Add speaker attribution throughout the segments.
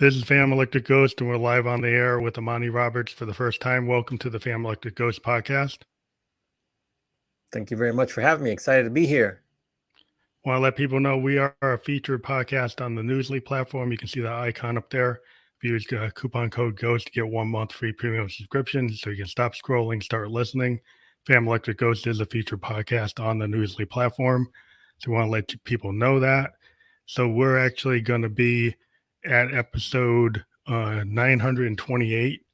Speaker 1: This is Fam Electric Ghost, and we're live on the air with Amani Roberts for the first time. Welcome to the Fam Electric Ghost podcast.
Speaker 2: Thank you very much for having me. Excited to be here.
Speaker 1: I want to let people know we are a featured podcast on the Newsly platform. You can see the icon up there. If you use coupon code GHOST to get 1 month free premium subscription, so you can stop scrolling, start listening. Fam Electric Ghost is a featured podcast on the Newsly platform. So we want to let people know that. So we're actually going to be at episode 928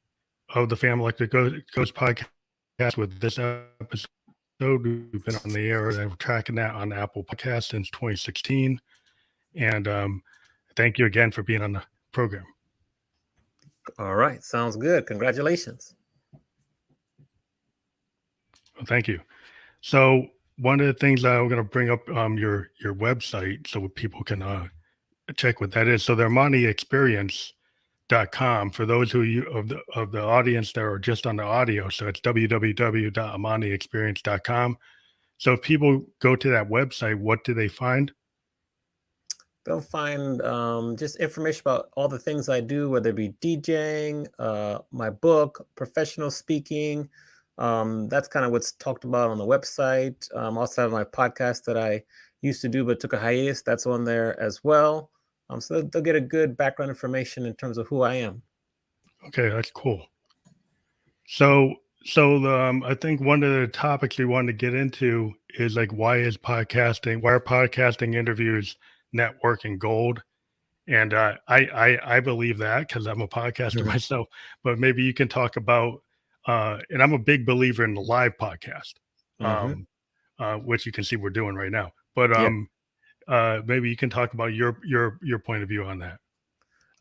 Speaker 1: of the Fam Electric Ghost podcast. With this episode, we've been on the air. We're tracking that on Apple Podcast since 2016. And thank you again for being on the program.
Speaker 2: All right. Sounds good. Congratulations.
Speaker 1: Well, thank you. So one of the things that I'm going to bring up your website so people can check what that is. So the AmaniExperience.com for those of the audience that are just on the audio. So it's www.AmaniExperience.com. So if people go to that website, what do they find?
Speaker 2: They'll find just information about all the things I do, whether it be DJing, my book, professional speaking. That's kind of what's talked about on the website. Also have my podcast that I used to do but took a hiatus. That's on there as well. So they'll get a good background information in terms of who I am.
Speaker 1: Okay, that's cool. So I think one of the topics we wanted to get into is like why are podcasting interviews networking gold? And I believe that because I'm a podcaster myself. But maybe you can talk about and I'm a big believer in the live podcast, which you can see we're doing right now. But maybe you can talk about your point of view on that.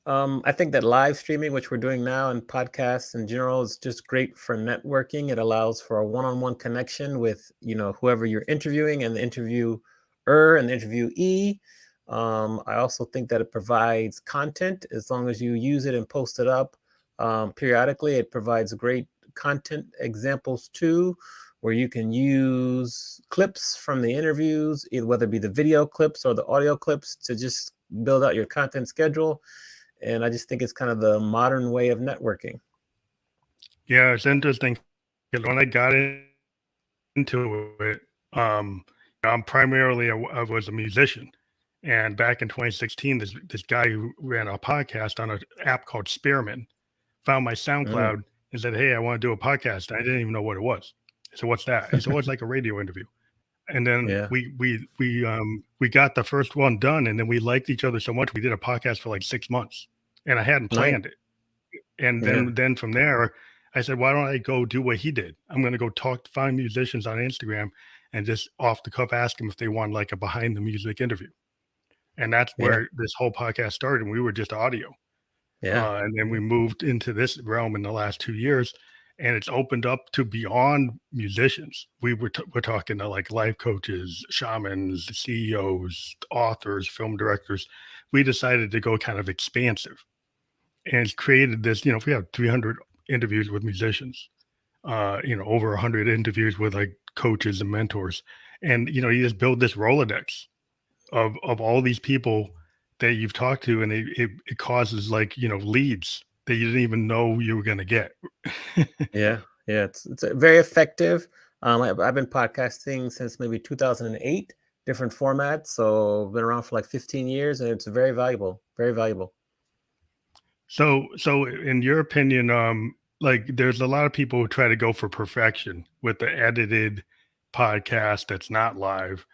Speaker 2: I think that live streaming, which we're doing now, and podcasts in general, is just great for networking. It allows for a one-on-one connection with, whoever you're interviewing and the interviewer and the interviewee. I also think that it provides content as long as you use it and post it up periodically. It provides great content examples too, where you can use clips from the interviews, whether it be the video clips or the audio clips, to just build out your content schedule. And I just think it's kind of the modern way of networking.
Speaker 1: Yeah, it's interesting because when I got into it, I'm primarily I was a musician, and back in 2016, this guy who ran a podcast on an app called Spearman found my SoundCloud and said, "Hey, I want to do a podcast." I didn't even know what it was. So what's that? He said, "Well, it's like a radio interview." And then we got the first one done, and then we liked each other so much we did a podcast for like 6 months, and I hadn't planned it. And then from there, I said, "Why don't I go do what he did? I'm going to go find musicians on Instagram, and just off the cuff ask them if they want like a behind the music interview." And that's where this whole podcast started. And we were just audio, and then we moved into this realm in the last 2 years. And it's opened up to beyond musicians. We're talking to like life coaches, shamans, CEOs, authors, film directors. We decided to go kind of expansive, and it's created this. We have 300 interviews with musicians, over 100 interviews with like coaches and mentors, and you just build this Rolodex of all these people that you've talked to, and it causes like leads that you didn't even know you were going to get.
Speaker 2: It's very effective. I've been podcasting since maybe 2008, different formats. So I've been around for like 15 years, and it's very valuable, very valuable.
Speaker 1: So in your opinion, like there's a lot of people who try to go for perfection with the edited podcast that's not live.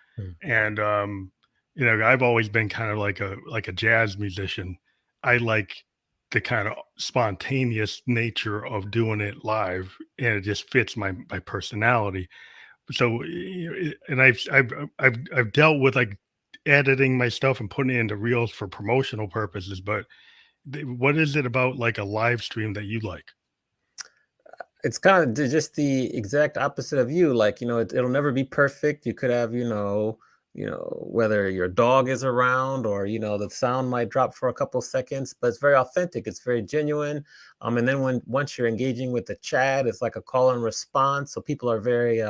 Speaker 1: And I've always been kind of like a jazz musician. I like the kind of spontaneous nature of doing it live, and it just fits my personality. So, and I've dealt with like editing my stuff and putting it into reels for promotional purposes. But what is it about like a live stream that you like?
Speaker 2: It's kind of just the exact opposite of you. Like, it'll never be perfect. You could have, whether your dog is around or, the sound might drop for a couple of seconds, but it's very authentic. It's very genuine. And then once you're engaging with the chat, it's like a call and response. So people are very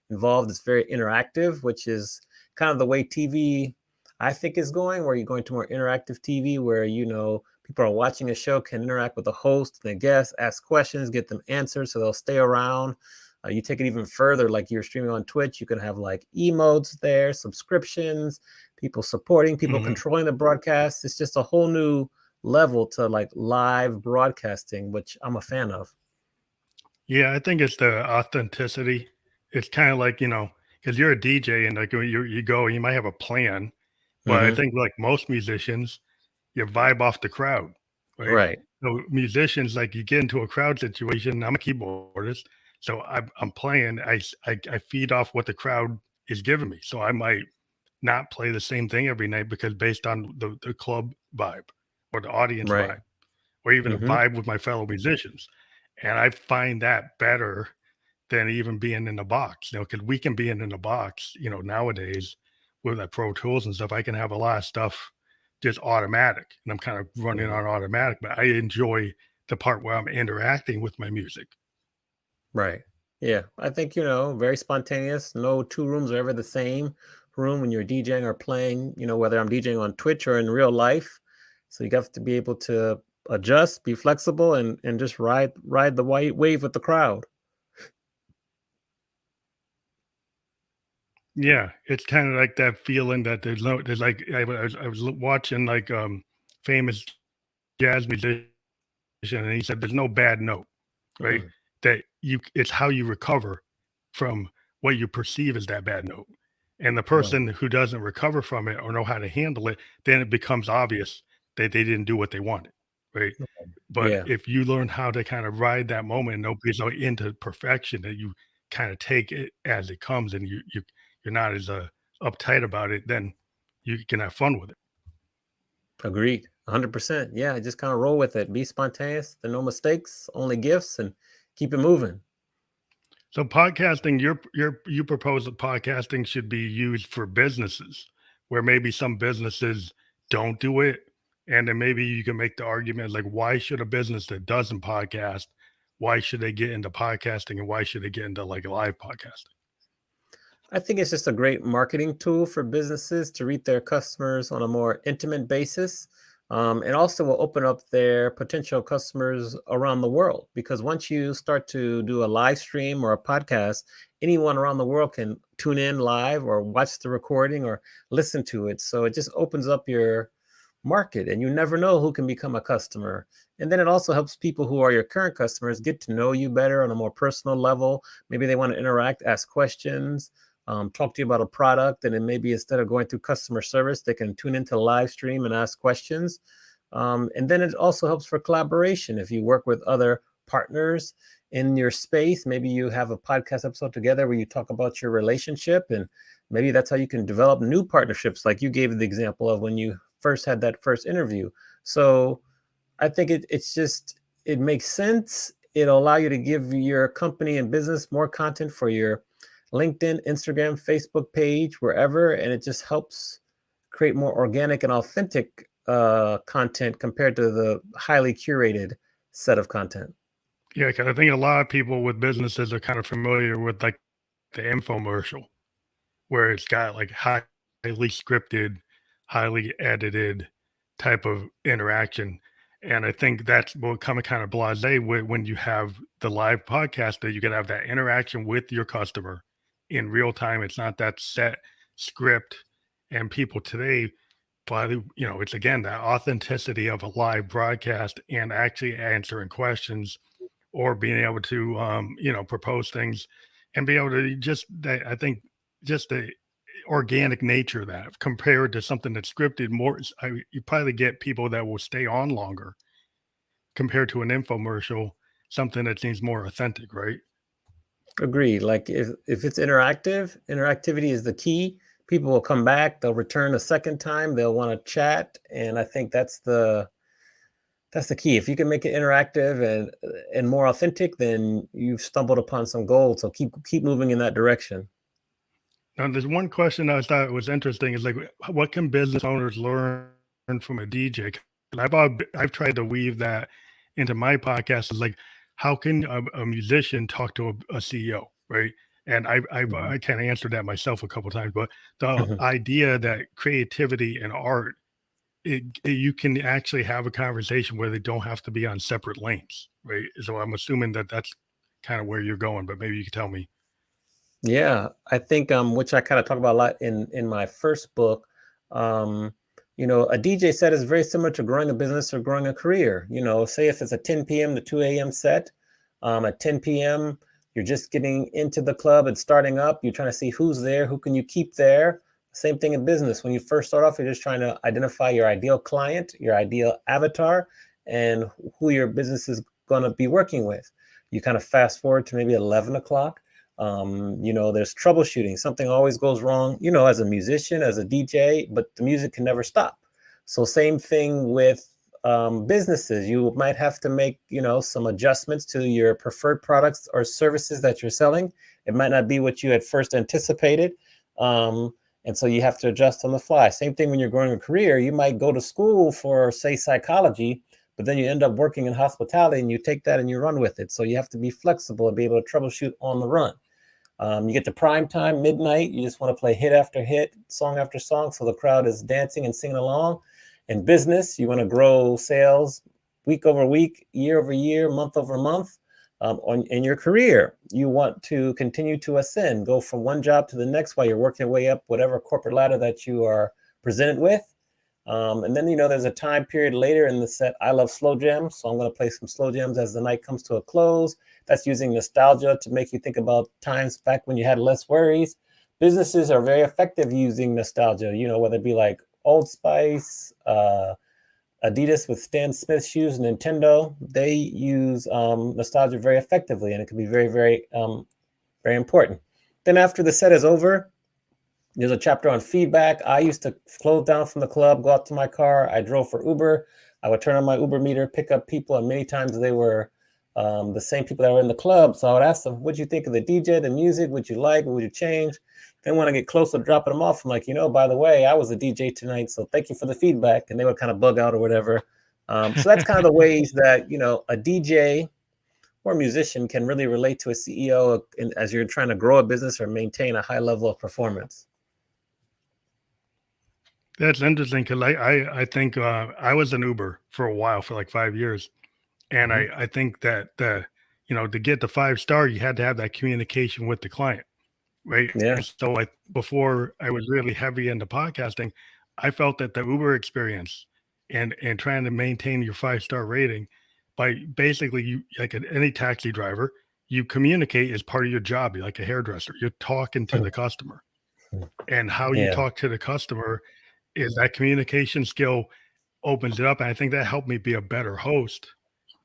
Speaker 2: involved. It's very interactive, which is kind of the way TV, I think, is going, where you're going to more interactive TV, where, People are watching a show can interact with the host, the guests, ask questions, get them answers, so they'll stay around. You take it even further, like you're streaming on Twitch, you can have like emotes there, subscriptions, people supporting, people
Speaker 1: Mhm.
Speaker 2: controlling the broadcast. It's just a whole new level to like live broadcasting, which I'm a fan of.
Speaker 1: Yeah, I think it's the authenticity. It's kind of like, because you're a DJ and like when you go, you might have a plan, but I
Speaker 2: Hmm.
Speaker 1: think like most musicians, you vibe off the crowd, right?
Speaker 2: Right.
Speaker 1: So musicians, like you get into a crowd situation. I'm a keyboardist, so I'm playing. I feed off what the crowd is giving me. So I might not play the same thing every night because based on the club vibe or the audience
Speaker 2: Right.
Speaker 1: vibe or even a
Speaker 2: Hmm.
Speaker 1: vibe with my fellow musicians. And I find that better than even being in the box, because we can be in the box, nowadays with like Pro Tools and stuff. I can have a lot of stuff just automatic and I'm kind of running on automatic, but I enjoy the part where I'm interacting with my music.
Speaker 2: Right. Yeah. I think, very spontaneous. No two rooms are ever the same room when you're DJing or playing, whether I'm DJing on Twitch or in real life. So you have to be able to adjust, be flexible, and just ride the white wave with the crowd.
Speaker 1: Yeah, it's kind of like that feeling that there's like I was watching like famous jazz musician and he said there's no bad note, right?
Speaker 2: Mm,
Speaker 1: That it's how you recover from what you perceive as that bad note. And the
Speaker 2: right.
Speaker 1: person who doesn't recover from it or know how to handle it, then it becomes obvious that they didn't do what they wanted, right? But
Speaker 2: Yeah.
Speaker 1: if you learn how to kind of ride that moment, and nobody's so into perfection that you kind of take it as it comes, and you're not as uptight about it, then you can have fun with it.
Speaker 2: Agreed. 100%. Yeah. Just kind of roll with it. Be spontaneous. There are no mistakes, only gifts, and keep it moving.
Speaker 1: So podcasting, you propose that podcasting should be used for businesses, where maybe some businesses don't do it, and then maybe you can make the argument like, why should a business that doesn't podcast, why should they get into podcasting, and why should they get into like live podcasting?
Speaker 2: I think it's just a great marketing tool for businesses to reach their customers on a more intimate basis. And also will open up their potential customers around the world because once you start to do a live stream or a podcast, anyone around the world can tune in live or watch the recording or listen to it. So it just opens up your market and you never know who can become a customer. And then it also helps people who are your current customers get to know you better on a more personal level. Maybe they want to interact, ask questions, talk to you about a product, and then maybe instead of going through customer service, they can tune into live stream and ask questions. And then it also helps for collaboration. If you work with other partners in your space, maybe you have a podcast episode together where you talk about your relationship, and maybe that's how you can develop new partnerships, like you gave the example of when you first had that first interview. So I think it makes sense. It'll allow you to give your company and business more content for your LinkedIn, Instagram, Facebook page, wherever, and it just helps create more organic and authentic content compared to the highly curated set of content.
Speaker 1: Yeah, because I think a lot of people with businesses are kind of familiar with like the infomercial, where it's got like highly scripted, highly edited type of interaction. And I think that's what kind of blasé when you have the live podcast that you can have that interaction with your customer in real time. It's not that set script. And people today, it's again that authenticity of a live broadcast and actually answering questions or being able to propose things and be able to I think just the organic nature of that compared to something that's scripted you probably get people that will stay on longer compared to an infomercial, something that seems more authentic, right?
Speaker 2: Agree. Like if it's interactive, interactivity is the key. People will come back, they'll return a second time, they'll want to chat. And I think that's the key. If you can make it interactive and more authentic, then you've stumbled upon some gold. So keep moving in that direction.
Speaker 1: Now there's one question I thought was interesting is like what can business owners learn from a DJ? 'Cause I've tried to weave that into my podcast is like how can a musician talk to a CEO, right? And
Speaker 2: Mhm.
Speaker 1: I kind of answered that myself a couple times, but the idea that creativity and art you can actually have a conversation where they don't have to be on separate lanes, right? So I'm assuming that that's kind of where you're going, but maybe you could tell me.
Speaker 2: Yeah, I think which I kind of talk about a lot in my first book. Um, a DJ set is very similar to growing a business or growing a career. Say if it's a 10 p.m. to 2 a.m. set, at 10 p.m. you're just getting into the club and starting up. You're trying to see who's there, who can you keep there. Same thing in business. When you first start off, you're just trying to identify your ideal client, your ideal avatar, and who your business is going to be working with. You kind of fast forward to maybe 11 o'clock. There's troubleshooting. Something always goes wrong, as a musician, as a DJ, but the music can never stop. So same thing with businesses. You might have to make, some adjustments to your preferred products or services that you're selling. It might not be what you had first anticipated. And so you have to adjust on the fly. Same thing when you're growing a career. You might go to school for, say, psychology, but then you end up working in hospitality and you take that and you run with it. So you have to be flexible and be able to troubleshoot on the run. You get to prime time, midnight, you just want to play hit after hit, song after song, so the crowd is dancing and singing along. In business, you want to grow sales week over week, year over year, month over month. In your career, you want to continue to ascend, go from one job to the next while you're working your way up whatever corporate ladder that you are presented with. And then, there's a time period later in the set. I love slow jams, so I'm going to play some slow jams as the night comes to a close. That's using nostalgia to make you think about times back when you had less worries. Businesses are very effective using nostalgia, whether it be like Old Spice, Adidas with Stan Smith shoes, Nintendo. They use nostalgia very effectively, and it can be very, very, very important. Then after the set is over, there's a chapter on feedback. I used to close down from the club, go out to my car. I drove for Uber. I would turn on my Uber meter, pick up people, and many times they were the same people that were in the club. So I would ask them, what'd you think of the DJ, the music? Would you like? What would you change? Then when I get close to dropping them off, I'm like, by the way, I was a DJ tonight, so thank you for the feedback. And they would kind of bug out or whatever. So that's kind of the ways that, a DJ or musician can really relate to a CEO as you're trying to grow a business or maintain a high level of performance.
Speaker 1: That's interesting because I think I was an Uber for a while, for like 5 years. And I think that to get the 5-star, you had to have that communication with the client. Right.
Speaker 2: Yeah.
Speaker 1: And so before I was really heavy into podcasting, I felt that the Uber experience and trying to maintain your 5-star rating by basically you like any taxi driver, you communicate as part of your job. You're like a hairdresser. You're talking to the customer. And how you talk to the customer is that communication skill opens it up. And I think that helped me be a better host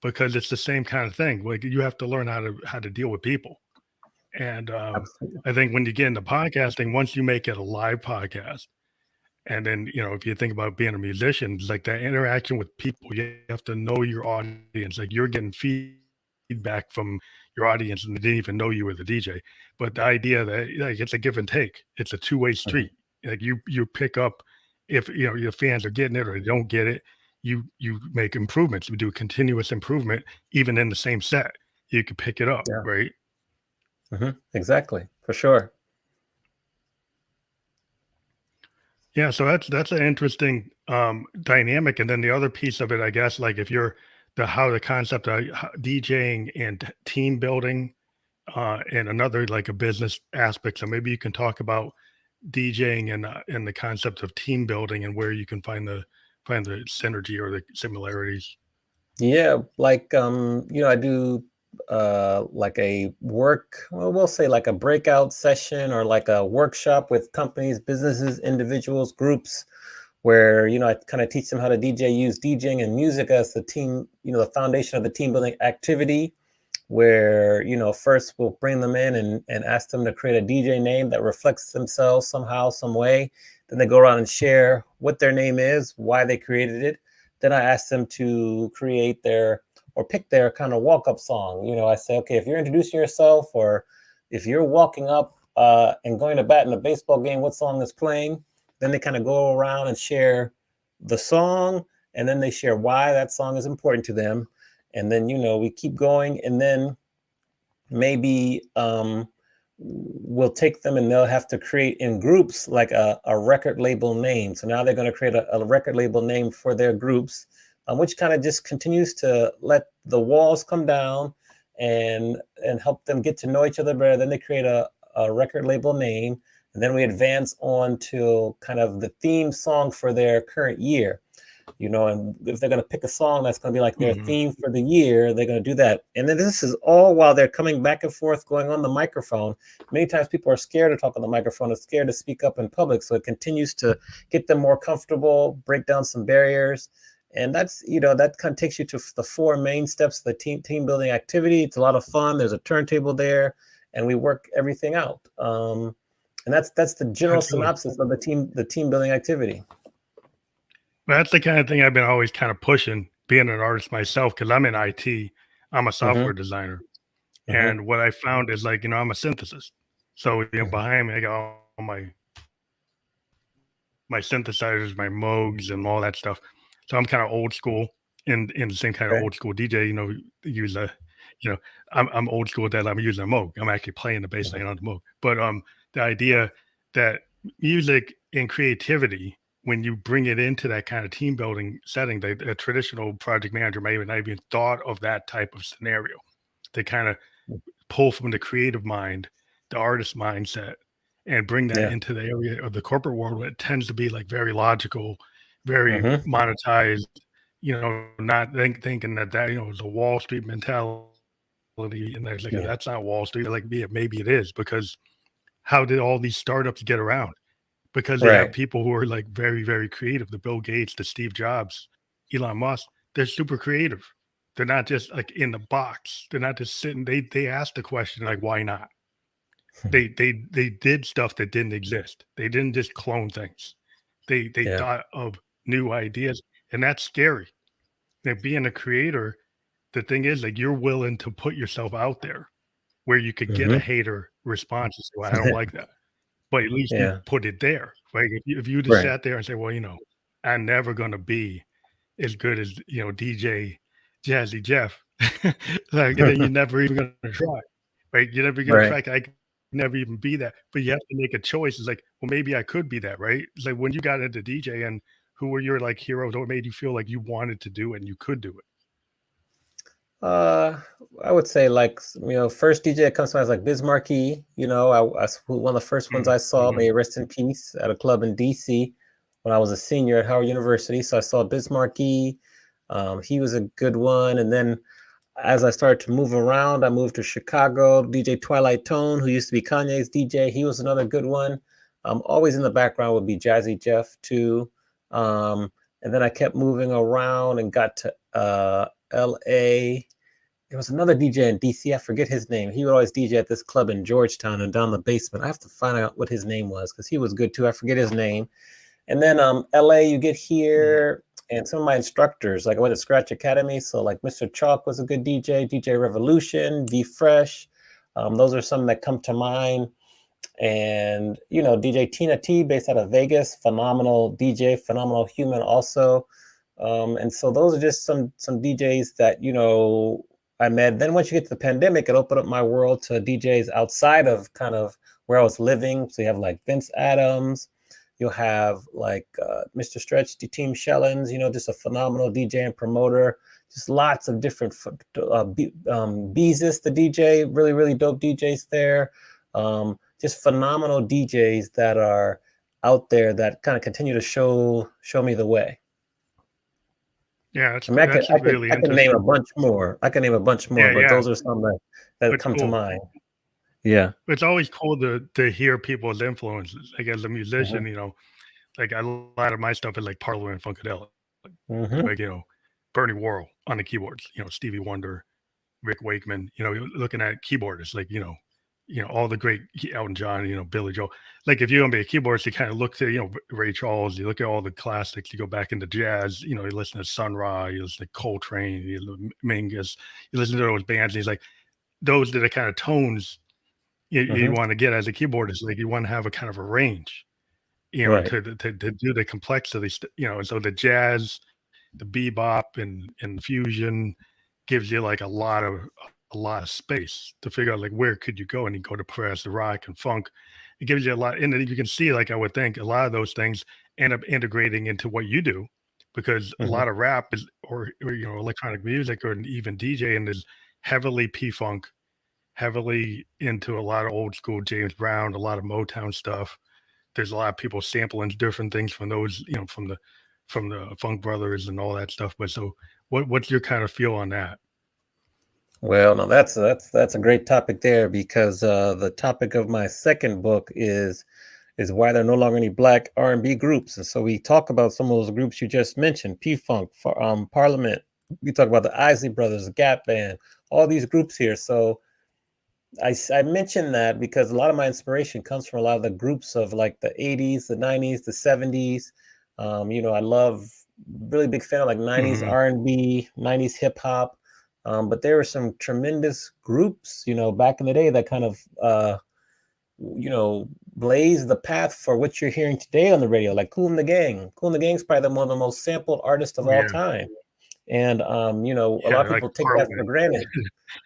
Speaker 1: because it's the same kind of thing. Like you have to learn how to deal with people. And I think when you get into podcasting, once you make it a live podcast, and then, if you think about being a musician, it's like that interaction with people, you have to know your audience. Like you're getting feedback from your audience and they didn't even know you were the DJ. But the idea that like it's a give and take, it's a two-way street. Like you pick up if your fans are getting it or they don't get it, you make improvements. You do continuous improvement, even in the same set. You can pick it up, right?
Speaker 2: Exactly, for sure.
Speaker 1: Yeah, so that's an interesting dynamic. And then the other piece of it, I guess, like if you're how the concept of DJing and team building, and another like a business aspect. So maybe you can talk about DJing and the concept of team building and where you can find the synergy or the similarities.
Speaker 2: Yeah, like I do like a we'll say like a breakout session or like a workshop with companies, businesses, individuals, groups, where I kind of teach them how to DJ, use DJing and music as the team, the foundation of the team building activity, where first we'll bring them in and ask them to create a DJ name that reflects themselves somehow, some way. Then they go around and share what their name is, why they created it. Then I ask them to create pick their kind of walk-up song. I say, okay, if you're introducing yourself or if you're walking up and going to bat in a baseball game, what song is playing? Then they kind of go around and share the song, and then they share why that song is important to them. And then, we keep going. And then maybe we'll take them and they'll have to create in groups like a record label name. So now they're going to create a record label name for their groups, which kind of just continues to let the walls come down and help them get to know each other better. Then they create a record label name, and then we advance on to kind of the theme song for their current year. You know, and if they're going to pick a song that's going to be like their theme for the year, they're going to do that. And then this is all while they're coming back and forth, going on the microphone. Many times people are scared to talk on the microphone, are scared to speak up in public. So it continues to get them more comfortable, break down some barriers. And that's, you know, that kind of takes you to the 4 main steps of the team building activity. It's a lot of fun. There's a turntable there, and we work everything out. And that's the general synopsis of the team building activity.
Speaker 1: That's the kind of thing I've been always kind of pushing, being an artist myself, because I'm in IT. I'm a software designer. And what I found is, like, you know, I'm a synthesist. So, you know, behind me, I got all my synthesizers, my Moogs, and all that stuff. So I'm kind of old school in the same kind of old school DJ, you know, use a, you know, I'm old school that I'm using a Moog. I'm actually playing the bass line on the Moog. But the idea that music and creativity, when you bring it into that kind of team building setting, a traditional project manager may not even thought of that type of scenario. They kind of pull from the creative mind, the artist mindset, and bring that into the area of the corporate world where it tends to be like very logical, very monetized, you know, not thinking that, you know, is a Wall Street mentality. And there's like, that's not Wall Street. Like, maybe it is, because how did all these startups get around? Because they have people who are like very, very creative. The Bill Gates, the Steve Jobs, Elon Musk, they're super creative. They're not just like in the box. They're not just sitting. They asked the question, like, why not? They did stuff that didn't exist. They didn't just clone things. They thought of new ideas, and that's scary. Now, being a creator, the thing is, like, you're willing to put yourself out there where you could get a hater response and say, well, I don't like that. But at least you put it there, right? If you just sat there and say, well, you know, I'm never going to be as good as, you know, DJ Jazzy Jeff, like, then you're never even going to try, right? You're never going to try. I could never even be that. But you have to make a choice. It's like, well, maybe I could be that, right? It's like when you got into DJ, and who were your like heroes? What made you feel like you wanted to do it and you could do it?
Speaker 2: I would say, like, you know, first DJ that comes to mind is like Biz Markie. You know, I one of the first ones I saw, may rest in peace, at a club in DC when I was a senior at Howard University. So I saw Biz Markie. He was a good one. And then as I started to move around, I moved to Chicago. DJ Twilight Tone, who used to be Kanye's DJ, he was another good one. Always in the background would be Jazzy Jeff too. And then I kept moving around and got to LA. There was another DJ in DC. I forget his name. He would always DJ at this club in Georgetown and down the basement. I have to find out what his name was, because he was good too. I forget his name. And then LA, you get here, and some of my instructors, like I went to Scratch Academy. So like Mr. Chalk was a good DJ, DJ Revolution, D Fresh. Those are some that come to mind. And, you know, DJ Tina T, based out of Vegas, phenomenal DJ, phenomenal human also. And so those are just some DJs that, you know, I met. Then once you get to the pandemic, it opened up my world to DJs outside of kind of where I was living. So you have like Vince Adams, you'll have like Mr. Stretch, Team Shellens, you know, just a phenomenal DJ and promoter. Just lots of different, Beezus, the DJ, really, really dope DJs there. Just phenomenal DJs that are out there that kind of continue to show me the way.
Speaker 1: Yeah, that's,
Speaker 2: I mean,
Speaker 1: that's really
Speaker 2: I can name a bunch more. I can name a bunch more, but those are some that come to mind. Yeah.
Speaker 1: It's always cool to hear people's influences. Like, as a musician, you know, like a lot of my stuff is like Parliament Funkadelic, like, you know, Bernie Worrell on the keyboards, you know, Stevie Wonder, Rick Wakeman, you know, looking at keyboardists, like, you know, all the great Elton John, you know, Billy Joel. Like, if you're gonna be a keyboardist, you kind of look to, you know, Ray Charles, you look at all the classics, you go back into jazz, you know, you listen to Sun Ra, you listen to Coltrane, you listen to Mingus, you listen to those bands, and he's like, those are the kind of tones you want to get as a keyboardist. Like, you want to have a kind of a range, you know, to do the complexity, you know. So the jazz, the bebop, and fusion gives you like a lot of a lot of space to figure out like where could you go, and you go to progressive rock and funk. It gives you a lot, and then you can see like I would think a lot of those things end up integrating into what you do, because a
Speaker 2: Mhm.
Speaker 1: lot of rap is or electronic music or even DJing is heavily P funk, heavily into a lot of old school James Brown, a lot of Motown stuff. There's a lot of people sampling different things from those, from the Funk Brothers and all that stuff. But so, what's your kind of feel on that?
Speaker 2: Well, no, that's a great topic there, because the topic of my second book is why there are no longer any black R&B groups. And so we talk about some of those groups you just mentioned: P-Funk, Parliament. We talk about the Isley Brothers, the Gap Band, all these groups here. So I mentioned that because a lot of my inspiration comes from a lot of the groups of like the 80s, the 90s, the 70s. I love, really big fan of like 90s
Speaker 1: Hmm.
Speaker 2: R&B, 90s hip hop. But there were some tremendous groups, back in the day that kind of, blazed the path for what you're hearing today on the radio, like Kool and the Gang. Kool and the Gang is probably one of the most sampled artists of
Speaker 1: Oh
Speaker 2: all
Speaker 1: yeah,
Speaker 2: time. And, a
Speaker 1: yeah,
Speaker 2: lot of
Speaker 1: like
Speaker 2: people take that for
Speaker 1: Parliament.
Speaker 2: granted.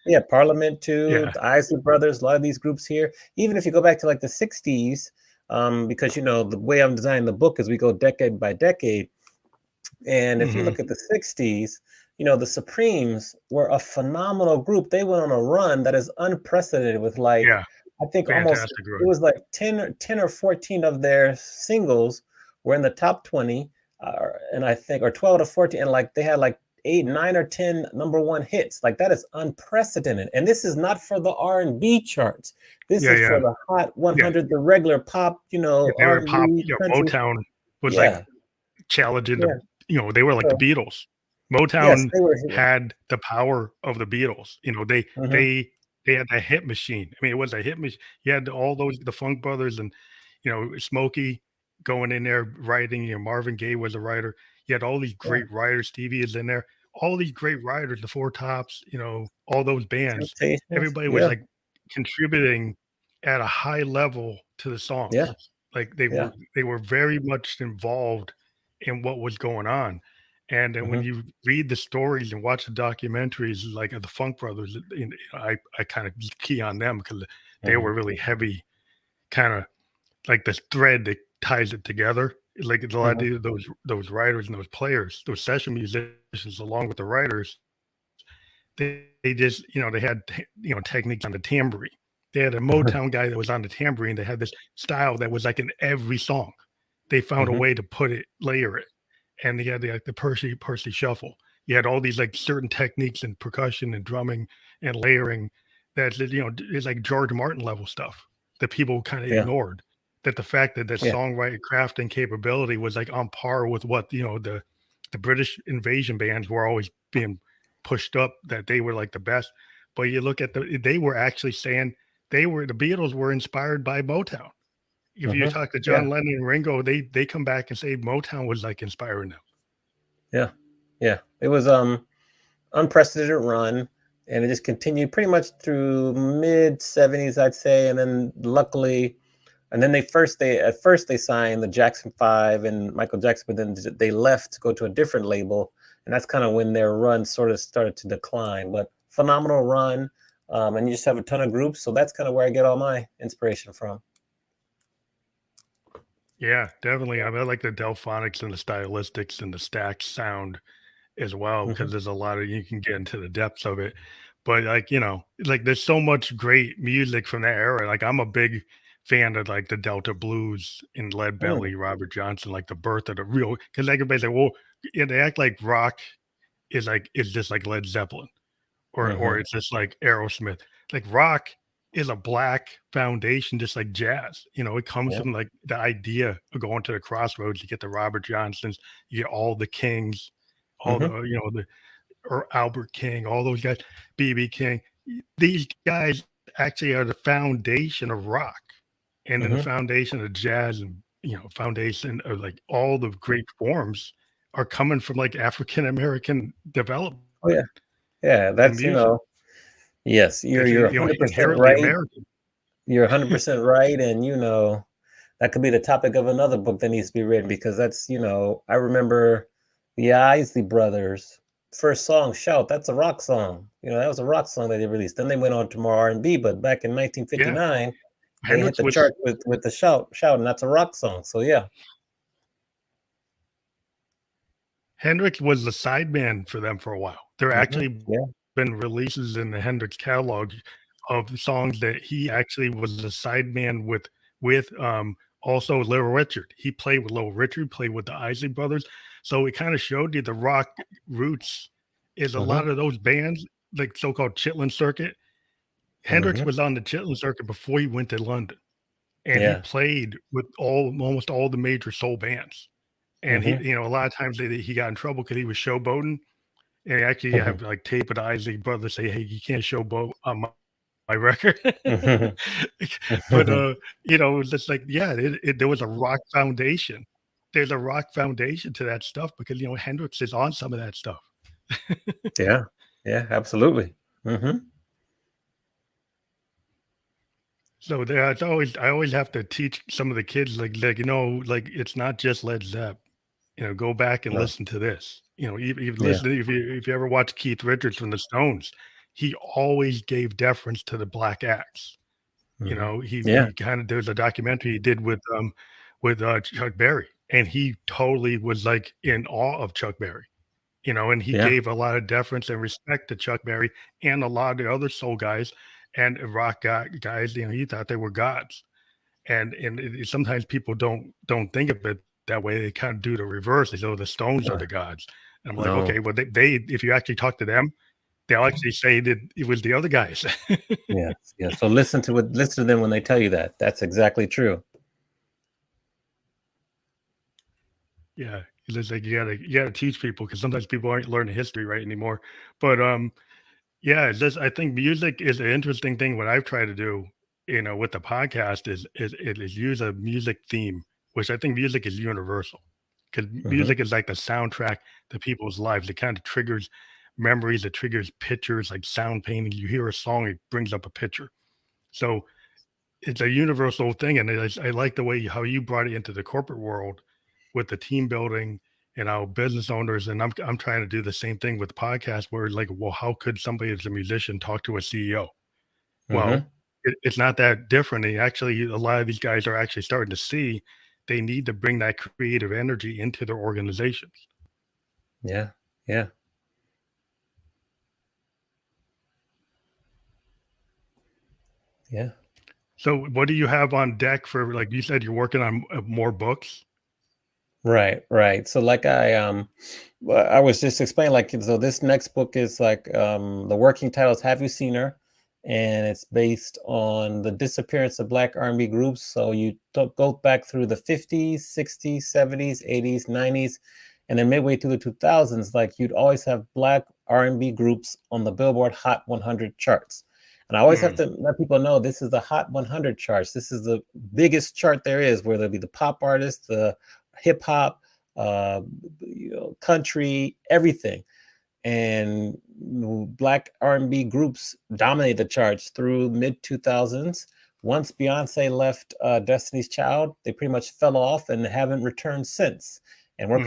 Speaker 2: Yeah, Parliament too,
Speaker 1: Yeah.
Speaker 2: the Isley Brothers, a lot of these groups here. Even if you go back to like the 60s, because the way I'm designing the book is we go decade by decade. And if you
Speaker 1: Hmm.
Speaker 2: look at the 60s, the Supremes were a phenomenal group. They went on a run that is unprecedented with like,
Speaker 1: Yeah,
Speaker 2: I think almost,
Speaker 1: fantastic
Speaker 2: it
Speaker 1: run.
Speaker 2: was like 10 or 14 of their singles were in the top 20, and I think, or 12 to 14, and like they had like 8, 9, or 10 number one hits. Like that is unprecedented. And this is not for the R&B charts. This
Speaker 1: Yeah,
Speaker 2: is
Speaker 1: yeah,
Speaker 2: for the Hot
Speaker 1: yeah.
Speaker 2: 100, the regular pop,
Speaker 1: Yeah, they were pop.
Speaker 2: R&B, country.
Speaker 1: Motown was like
Speaker 2: Yeah,
Speaker 1: challenging the,
Speaker 2: yeah.
Speaker 1: they were like the
Speaker 2: So
Speaker 1: Beatles.
Speaker 2: yes,
Speaker 1: Motown
Speaker 2: they were.
Speaker 1: had the power of the Beatles.
Speaker 2: Mhm,
Speaker 1: They had a hit machine. I mean, it was a hit machine. You had all those the Funk Brothers and Smokey going in there writing. Marvin Gaye was a writer. You had all these
Speaker 2: yeah.
Speaker 1: great writers. Stevie is in there. All these great writers, the Four Tops. All those bands.
Speaker 2: Temptations.
Speaker 1: Everybody was
Speaker 2: Yeah,
Speaker 1: like contributing at a high level to the
Speaker 2: yeah,
Speaker 1: songs. Like
Speaker 2: yeah.
Speaker 1: they were very much involved in what was going on. And then when
Speaker 2: Mhm,
Speaker 1: you read the stories and watch the documentaries like of the Funk Brothers, I kind of key on them because they
Speaker 2: mhm,
Speaker 1: were really heavy, kind of like the thread that ties it together. Like a lot
Speaker 2: mhm.
Speaker 1: of those writers and those players, those session musicians, along with the writers, they just they had techniques on the tambourine. They had a Motown guy that was on the tambourine. They had this style that was like in every song. They found a
Speaker 2: Mhm,
Speaker 1: way to layer it, and they had the Percy shuffle. You had all these like certain techniques in percussion and drumming and layering that is like George Martin level stuff that people kind of
Speaker 2: yeah,
Speaker 1: ignored. That the fact that
Speaker 2: yeah,
Speaker 1: songwriting craft and capability was like on par with what the British invasion bands were always being pushed up, that they were like the best. But you look at they were actually saying the Beatles were inspired by Motown. If you
Speaker 2: mhm,
Speaker 1: talk to
Speaker 2: yeah,
Speaker 1: John Lennon and Ringo, they come back and say Motown was like inspiring them.
Speaker 2: yeah, yeah. It was unprecedented run, and it just continued pretty much through mid 70s, I'd say, and then luckily, and then they at first they signed the Jackson 5 and Michael Jackson, but then they left to go to a different label, and that's kind of when their run sort of started to decline. But phenomenal run, and you just have a ton of groups, so that's kind of where I get all my inspiration from.
Speaker 1: Yeah, definitely. I like the Delphonics and the stylistics and the stacked sound as well,
Speaker 2: Hmm.
Speaker 1: because there's a lot of you can get into the depths of it. But like, like there's so much great music from that era. Like I'm a big fan of like the Delta blues and Lead
Speaker 2: Mm,
Speaker 1: Belly, Robert Johnson, like the birth of the real, because everybody's like, well, yeah, they act like rock is just like Led Zeppelin or
Speaker 2: hmm.
Speaker 1: it's just like Aerosmith. Like rock is a black foundation, just like jazz. It comes
Speaker 2: Yeah.
Speaker 1: from like the idea of going to the crossroads. You get the Robert Johnsons, you get all the Kings, all
Speaker 2: Hmm.
Speaker 1: the the or Albert King, all those guys, BB King. These guys actually are the foundation of rock, and then the
Speaker 2: Hmm.
Speaker 1: foundation of jazz, and foundation of like all the great forms are coming from like African American development
Speaker 2: Oh yeah, yeah.
Speaker 1: in
Speaker 2: That's
Speaker 1: music.
Speaker 2: yes,
Speaker 1: That's
Speaker 2: you're 100%
Speaker 1: inherently
Speaker 2: right.
Speaker 1: American.
Speaker 2: You're 100% right, and that could be the topic of another book that needs to be written, because that's I remember the Isley Brothers. first song, Shout, that's a rock song. That was a rock song that they released. Then they went on to more R&B, but back in
Speaker 1: Yeah.
Speaker 2: 1959, they hit
Speaker 1: Hendrix
Speaker 2: the
Speaker 1: was
Speaker 2: chart with the Shout, and that's a rock song. So yeah.
Speaker 1: Hendrix was the sideman for them for a while. There actually
Speaker 2: Yeah.
Speaker 1: been releases in the Hendrix catalog of songs that he actually was the sideman with also Little Richard. He played with Little Richard, played with the Isley Brothers. So it kind of showed you the rock roots is a lot of those bands, like so-called Chitlin Circuit. Hendrix was on the Chitlin Circuit before he went to London, and he
Speaker 2: Yeah.
Speaker 1: played with almost all the major soul bands. And he, a lot of times he got in trouble because he was showboating. And actually, you have like tape with the Isley Brothers say, "Hey, you can't showboat on my record." But it's just like, yeah, there was a rock foundation. There's a rock foundation to that stuff because Hendrix is on some of that stuff.
Speaker 2: Yeah. Yeah. Absolutely.
Speaker 1: So it's always I always have to teach some of the kids like it's not just Led Zepp. Go back and
Speaker 2: No.
Speaker 1: listen to this. You
Speaker 2: Yeah.
Speaker 1: listen if you ever watch Keith Richards from the Stones, he always gave deference to the black acts.
Speaker 2: Yeah.
Speaker 1: He kind of there's a documentary he did with Chuck Berry, and he totally was like in awe of Chuck Berry. And he
Speaker 2: Yeah.
Speaker 1: gave a lot of deference and respect to Chuck Berry and a lot of the other soul guys and rock guys. He thought they were gods. And sometimes people don't think of it that way. They kind of do the reverse. They say, "Oh, the Stones are the gods." And I'm like,
Speaker 2: No.
Speaker 1: okay, well, they if you actually talk to them, they'll actually say that it was the other guys.
Speaker 2: Yes. Yeah. So listen to them when they tell you that. That's exactly true.
Speaker 1: Yeah, it's just like you gotta teach people because sometimes people aren't learning history right anymore. But yeah, it's just I think music is an interesting thing. What I've tried to do, with the podcast is use a music theme, which I think music is universal because
Speaker 2: hmm
Speaker 1: music is like the soundtrack to people's lives. It kind of triggers memories. It triggers pictures, like sound painting. You hear a song, it brings up a picture. So it's a universal thing, and I like the way how you brought it into the corporate world with the team building and how business owners and I'm trying to do the same thing with podcasts where like, well, how could somebody as a musician talk to a CEO?
Speaker 2: hmm
Speaker 1: Well, it's not that different. And actually, a lot of these guys are actually starting to see they need to bring that creative energy into their organizations.
Speaker 2: Yeah. Yeah. Yeah.
Speaker 1: So, what do you have on deck for like you said you're working on more books?
Speaker 2: Right, right. So like I was just explaining, like, so this next book is like the working title is Have You Seen Her? And it's based on the disappearance of Black R&B groups. So you go back through the 50s, 60s, 70s, 80s, 90s, and then midway through the 2000s, like you'd always have Black R&B groups on the Billboard Hot 100 charts. And I always have
Speaker 1: Mm,
Speaker 2: to let people know this is the Hot 100 charts. This is the biggest chart there is, where there'll be the pop artists, the hip hop, uh, country, everything. And Black R&B groups dominated the charts through mid 2000s. Once Beyonce left Destiny's Child, they pretty much fell off and haven't returned since. And
Speaker 1: mm,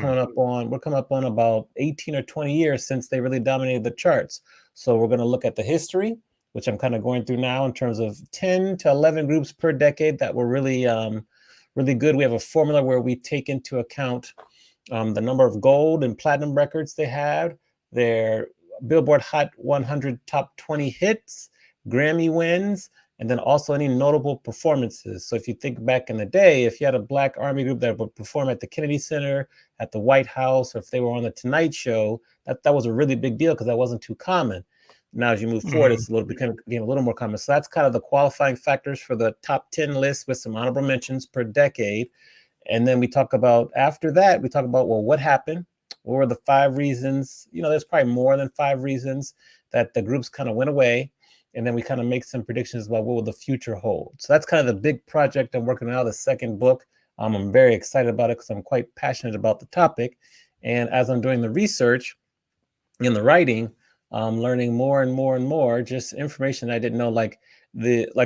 Speaker 2: we're coming up on about 18 or 20 years since they really dominated the charts. So we're going to look at the history, which I'm kind of going through now in terms of 10 to 11 groups per decade that were really good. We have a formula where we take into account the number of gold and platinum records they had, their Billboard Hot 100 top 20 hits, Grammy wins, and then also any notable performances. So if you think back in the day, if you had a Black R&B group that would perform at the Kennedy Center, at the White House, or if they were on the Tonight Show, that was a really big deal because that wasn't too common. Now, as you move forward,
Speaker 1: mm,
Speaker 2: it's became a little more common. So that's kind of the qualifying factors for the top 10 list with some honorable mentions per decade. And then we talk about, after that, we talk about, well, what happened? What were the 5 reasons? There's probably more than 5 reasons that the groups kind of went away. And then we kind of make some predictions about what will the future hold. So that's kind of the big project I'm working on now, the second book. I'm very excited about it because I'm quite passionate about the topic. And as I'm doing the research in the writing, I'm learning more and more and more, just information I didn't know. Like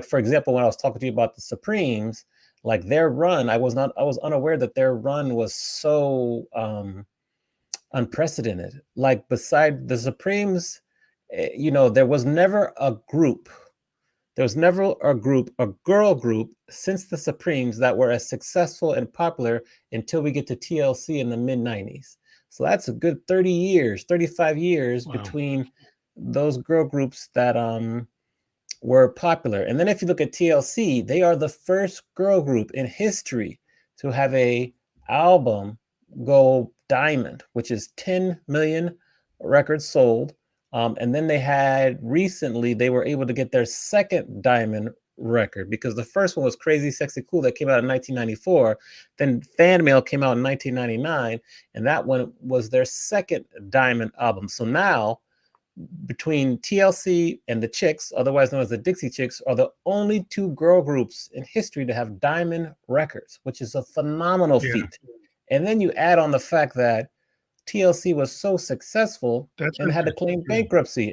Speaker 2: for example, when I was talking to you about the Supremes, like their run, I was unaware that their run was so unprecedented. Like beside the Supremes, there was never a group. There was never a girl group since the Supremes that were as successful and popular until we get to TLC in the mid 90s. So that's a good 30 years, 35 years between those girl groups that were popular. And then if you look at TLC, they are the first girl group in history to have a album go diamond, which is 10 million records sold. And then they were able to get their second diamond record, because the first one was Crazy Sexy Cool that came out in 1994. Then Fan Mail came out in 1999, and that one was their second diamond album. So now, between TLC and the Chicks, otherwise known as the Dixie Chicks, are the only two girl groups in history to have diamond records, which is a phenomenal feat. And then you add on the fact that TLC was so successful and had to claim bankruptcy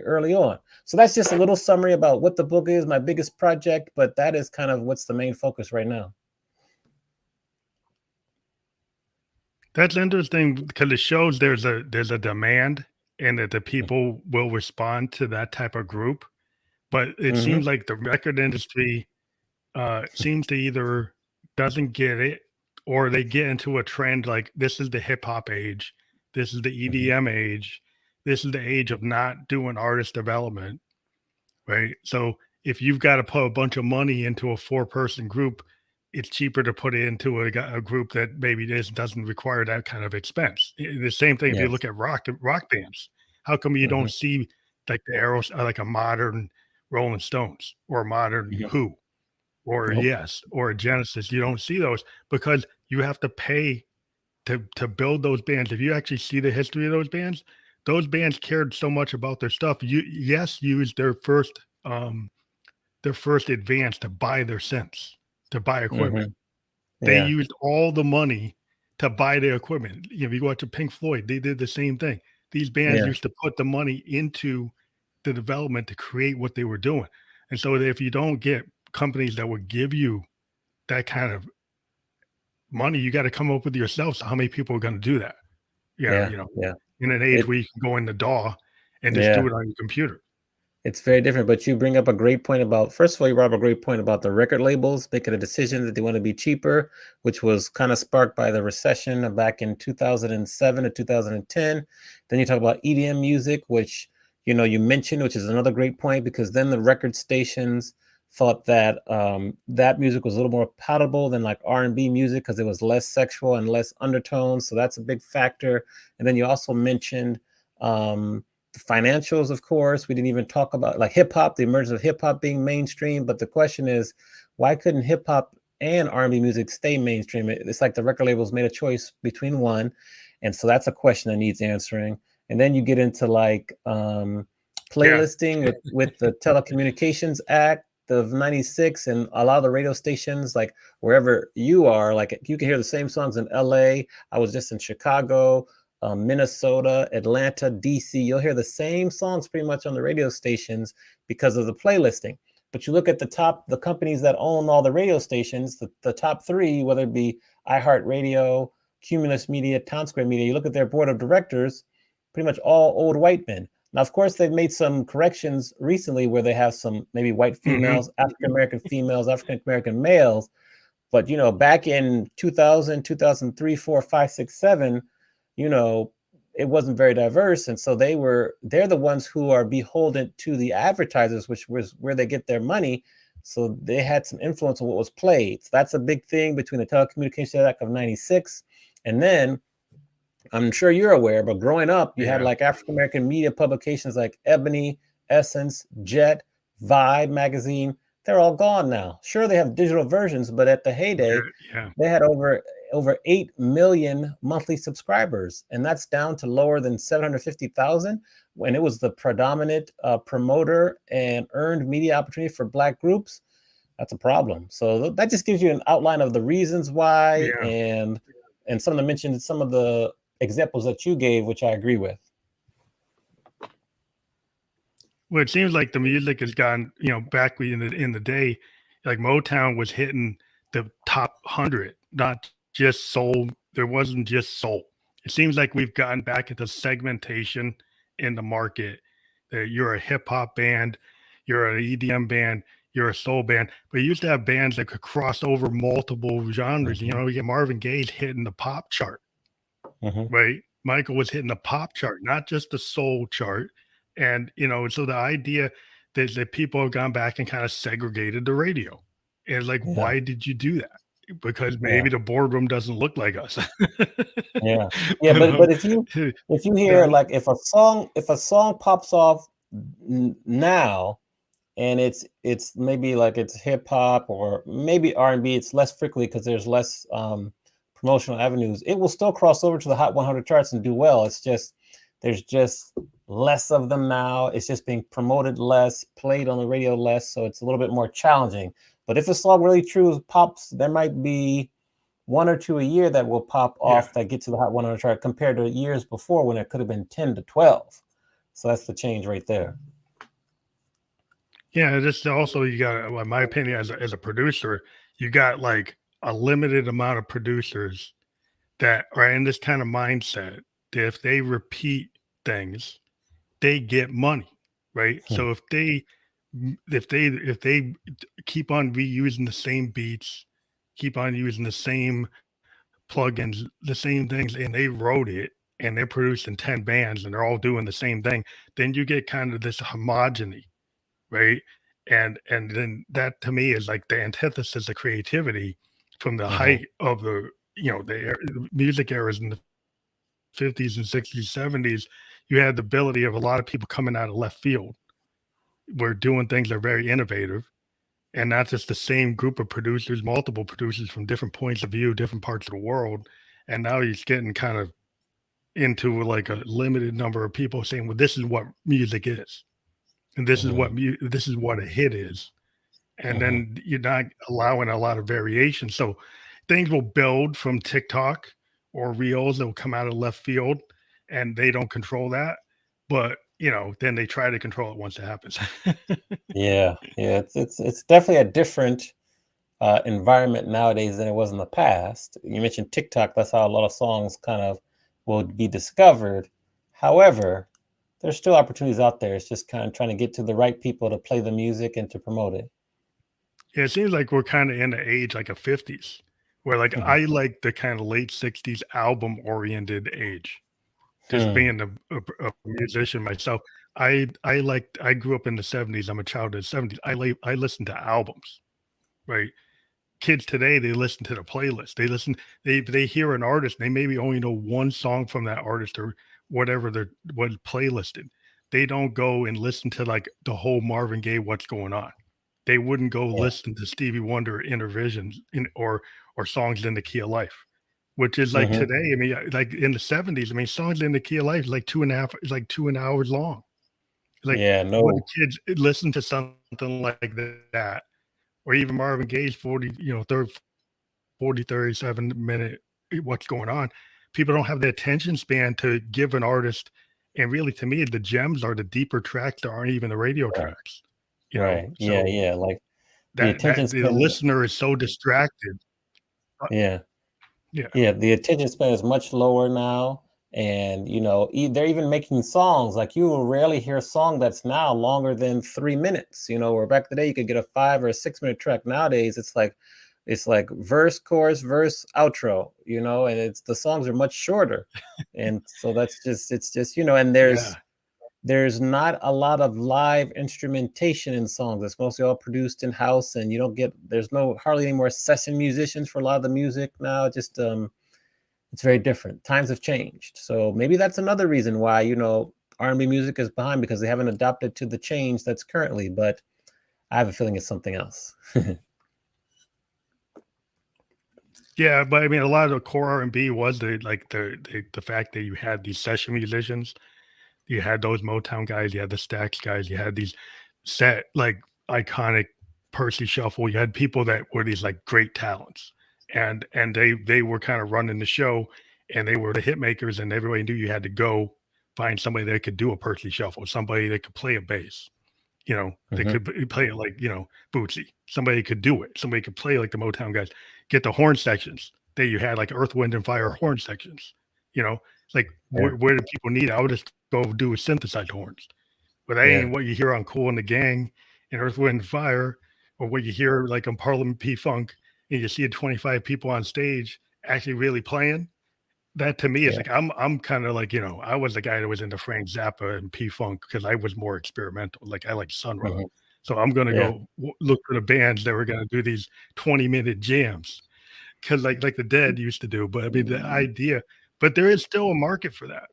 Speaker 2: early on. So that's just a little summary about what the book is, my biggest project, but that is kind of what's the main focus right now.
Speaker 1: That's interesting because it shows there's a demand and that the people will respond to that type of group. But it seems like the record industry seems to either doesn't get it, or they get into a trend like, this is the hip hop age, this is the EDM age, this is the age of not doing artist development, right? So if you've got to put a bunch of money into a 4-person group, it's cheaper to put it into a group that maybe doesn't require that kind of expense. The same thing if you look at rock bands. How come you don't see like the Arrows, like a modern Rolling Stones or a modern Who or Yes or a Genesis? You don't see those because you have to pay to build those bands. If you actually see the history of those bands cared so much about their stuff. Yes used their first advance to buy their synths, to buy equipment. They used all the money to buy the equipment. If you go out to Pink Floyd, they did the same thing. These bands used to put the money into the development to create what they were doing. And so if you don't get companies that would give you that kind of money, you got to come up with yourself. So how many people are going to do that? In an age where you can go in the DAW and just do it on your computer.
Speaker 2: It's very different, but you bring up a great point about, first of all, you brought up a great point about the record labels making a decision that they want to be cheaper, which was kind of sparked by the recession back in 2007 to 2010. Then you talk about EDM music, which, you mentioned, which is another great point, because then the record stations thought that that music was a little more palatable than like R&B music because it was less sexual and less undertones. So that's a big factor. And then you also mentioned financials, of course. We didn't even talk about like hip hop, the emergence of hip hop being mainstream. But the question is, why couldn't hip hop and R&B music stay mainstream? It's like the record labels made a choice between one. And so that's a question that needs answering. And then you get into like playlisting with the Telecommunications Act of 96, and a lot of the radio stations, like wherever you are, like you can hear the same songs in LA. I was just in Chicago, Minnesota, Atlanta, DC. You'll hear the same songs pretty much on the radio stations because of the playlisting. But you look at the companies that own all the radio stations, the top 3, whether it be iHeartRadio, Cumulus Media, Townsquare Media, you look at their board of directors, pretty much all old white men. Now, of course, they've made some corrections recently where they have some maybe white females, African-American females, African-American males. But, back in 2000, 2003, 4, 5, 6, 7, it wasn't very diverse. And so they're the ones who are beholden to the advertisers, which was where they get their money. So they had some influence on what was played. So that's a big thing between the Telecommunications Act of 96. And then I'm sure you're aware, but growing up, you had like African-American media publications like Ebony, Essence, Jet, Vibe magazine. They're all gone now. Sure, they have digital versions, but at the heyday, they had over 8 million monthly subscribers, and that's down to lower than 750,000 when it was the predominant promoter and earned media opportunity for Black groups. That's a problem. So that just gives you an outline of the reasons why, and some of the mentioned some of the examples that you gave, which I agree with.
Speaker 1: Well, it seems like the music has gone, back in the day, like Motown was hitting the top 100, not just soul. There wasn't just soul. It seems like we've gotten back into segmentation in the market. That you're a hip hop band, you're an EDM band, you're a soul band, but you used to have bands that could cross over multiple genres. You
Speaker 2: Mhm.
Speaker 1: know, we get Marvin Gaye's hitting the pop chart,
Speaker 2: Mhm.
Speaker 1: right? Michael was hitting the pop chart, not just the soul chart. And, you know, so the idea that people have gone back and kind of segregated the radio. And like,
Speaker 2: Yeah.
Speaker 1: why did you do that? Because
Speaker 2: Yeah.
Speaker 1: maybe the boardroom doesn't look like us.
Speaker 2: Yeah. Yeah,
Speaker 1: You
Speaker 2: but
Speaker 1: know,
Speaker 2: if you hear,
Speaker 1: that,
Speaker 2: like, if a song pops off now, and it's maybe like it's hip hop or maybe R&B, it's less frequently because there's less promotional avenues. It will still cross over to the Hot 100 charts and do well. It's just there's just less of them now. It's just being promoted less, played on the radio less, so it's a little bit more challenging. But if a song really true pops, there might be one or two a year that will pop
Speaker 1: yeah.
Speaker 2: off that get to the Hot 100 chart compared to years before when it could have been 10 to 12. So that's the change right there.
Speaker 1: Yeah, just also you got, well, in my opinion, as a producer, you got like a limited amount of producers that are in this kind of mindset that if they repeat things, they get money, right?
Speaker 2: Hmm.
Speaker 1: So if they keep on reusing the same beats, keep on using the same plugins, the same things, and they wrote it and they're producing 10 bands and they're all doing the same thing, then you get kind of this homogeny, right? And then that to me is like the antithesis of creativity from the
Speaker 2: Hmm.
Speaker 1: height of the music eras in the 50s and 60s, 70s. You had the ability of a lot of people coming out of left field. We're doing things that are very innovative, and not just the same group of producers, multiple producers from different points of view, different parts of the world. And now he's getting kind of into like a limited number of people saying, well, this is what music is. And
Speaker 2: Hmm.
Speaker 1: this is what a hit is. And
Speaker 2: Hmm.
Speaker 1: then you're not allowing a lot of variation. So things will build from TikTok or reels that will come out of left field, and they don't control that. But then they try to control it once it happens.
Speaker 2: Yeah, yeah, it's definitely a different environment nowadays than it was in the past. You mentioned TikTok. That's how a lot of songs kind of will be discovered. However, there's still opportunities out there. It's just kind of trying to get to the right people to play the music and to promote it.
Speaker 1: Yeah, it seems like we're kind of in the age like a 50s, where like
Speaker 2: Mhm.
Speaker 1: I like the kind of late 60s album oriented age. Just
Speaker 2: Hmm.
Speaker 1: being a musician myself, I grew up in the 70s. I'm a child of the 70s. I listened to albums, right? Kids today, they listen to the playlist. They hear an artist, they maybe only know one song from that artist or whatever they're what playlisted. They don't go and listen to like the whole Marvin Gaye "What's Going On." They wouldn't go
Speaker 2: Yeah.
Speaker 1: listen to Stevie Wonder intervisions or songs in the key of life, which is like
Speaker 2: Hmm.
Speaker 1: today. I mean, like in the 70s, I mean, songs in the key of life is like 2.5, is like 2 hours long. Like,
Speaker 2: Yeah.
Speaker 1: what the
Speaker 2: No.
Speaker 1: kids listen to something like that, or even Marvin Gaye's 40, 37 minute what's going on. People don't have the attention span to give an artist. And really, to me, the gems are the deeper tracks that aren't even the radio
Speaker 2: Right.
Speaker 1: tracks,
Speaker 2: Right. Yeah.
Speaker 1: so
Speaker 2: Yeah. Like the
Speaker 1: that
Speaker 2: attention
Speaker 1: the
Speaker 2: span.
Speaker 1: listener is so distracted. Uh,
Speaker 2: Yeah.
Speaker 1: yeah,
Speaker 2: Yeah, the attention span is much lower now, and they're even making songs like you will rarely hear a song that's now longer than 3 minutes. Where back in the day you could get a 5 or 6 minute track. Nowadays it's like verse, chorus, verse, outro. And it's the songs are much shorter, and so it's just and
Speaker 1: yeah.
Speaker 2: there's not a lot of live instrumentation in songs. It's mostly all produced in house, and there's no hardly any more session musicians for a lot of the music now. Just it's very different. Times have changed, so maybe that's another reason why R&B music is behind because they haven't adapted to the change that's currently. But I have a feeling it's something else.
Speaker 1: Yeah, but I mean, a lot of the core R&B was the fact that you had these session musicians. You had those Motown guys, you had the Stax guys, you had these set like iconic Percy Shuffle. You had people that were these like great talents, and they were kind of running the show, and they were the hit makers, and everybody knew you had to go find somebody that could do a Percy Shuffle, somebody that could play a bass. They
Speaker 2: Hmm.
Speaker 1: could play it like Bootsy. Somebody could do it. Somebody could play like the Motown guys. Get the horn sections that you had, like Earth, Wind, and Fire horn sections. You know, Like,
Speaker 2: Yeah.
Speaker 1: where do people need it? I would just go do with synthesized horns. But that
Speaker 2: Yeah.
Speaker 1: ain't what you hear on Cool and the Gang and Earth, Wind, and Fire, or what you hear like on Parliament P Funk, and you see 25 people on stage actually really playing. That to me is
Speaker 2: Yeah.
Speaker 1: like I'm kind of like, I was the guy that was into Frank Zappa and P Funk because I was more experimental. Like I like Sun Ra.
Speaker 2: Mhm.
Speaker 1: So I'm gonna
Speaker 2: Yeah.
Speaker 1: go look for the bands that were gonna do these 20-minute jams because like the Dead used to do. But I mean the idea, but there is still a market for that.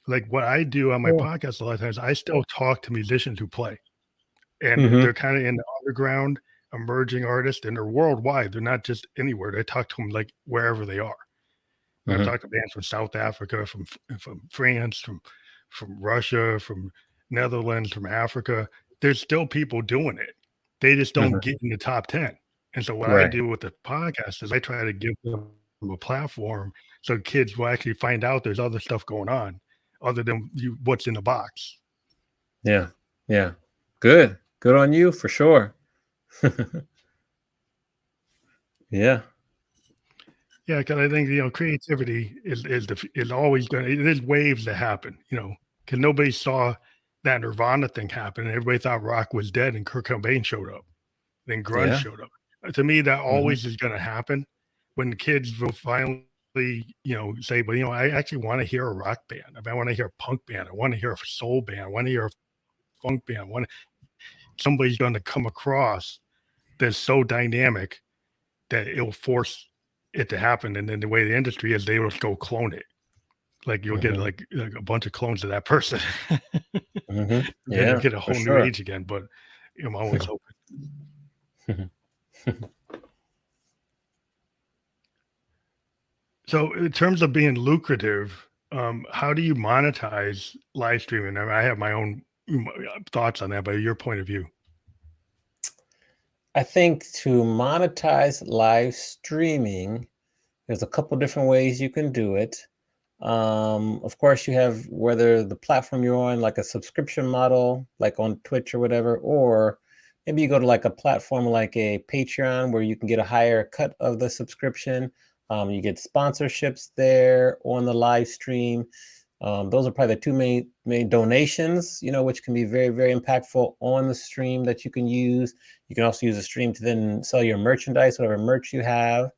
Speaker 1: Like what I do on my
Speaker 2: Yeah.
Speaker 1: podcast a lot of times, I still talk to musicians who play, and
Speaker 2: Mhm.
Speaker 1: they're kind of in the underground, emerging artists, and they're worldwide. They're not just anywhere. I talk to them like wherever they are. I've
Speaker 2: Mhm.
Speaker 1: talked to bands from South Africa, from France, from Russia, from Netherlands, from Africa. There's still people doing it. They just don't
Speaker 2: Mhm.
Speaker 1: get in the top 10. And so what I
Speaker 2: Right.
Speaker 1: do with the podcast is I try to give them a platform so kids will actually find out there's other stuff going on other than what's in the box.
Speaker 2: Yeah. Yeah. Good. Good on you for sure. Yeah.
Speaker 1: Yeah, because I think creativity is always going. There's waves that happen. Because nobody saw that Nirvana thing happen, and everybody thought rock was dead, and Kurt Cobain showed up. Then grunge
Speaker 2: Yeah.
Speaker 1: showed up. To me, that
Speaker 2: Mhm.
Speaker 1: always is going to happen when the kids will finally, say, "But I actually want to hear a rock band. I want to hear a punk band. I want to hear a soul band. I want to hear a funk band. I want somebody's going to come across that's so dynamic that it'll force it to happen. And then the way the industry is, they will go clone it. Like you'll get
Speaker 2: Mhm.
Speaker 1: like a bunch of clones of that person.
Speaker 2: Mhm.
Speaker 1: Then you'll
Speaker 2: Yeah,
Speaker 1: get a
Speaker 2: for
Speaker 1: whole new
Speaker 2: sure.
Speaker 1: age again. But I'm always hoping. So in terms of being lucrative, how do you monetize live streaming? I mean, I have my own thoughts on that, but your point of view.
Speaker 2: I think to monetize live streaming, there's a couple different ways you can do it. Of course, you have whether the platform you're on, like a subscription model, like on Twitch or whatever, or maybe you go to like a platform like a Patreon where you can get a higher cut of the subscription. You get sponsorships there on the live stream. Those are probably the two main donations, which can be very, very impactful on the stream that you can use. You can also use the stream to then sell your merchandise, whatever merch you have.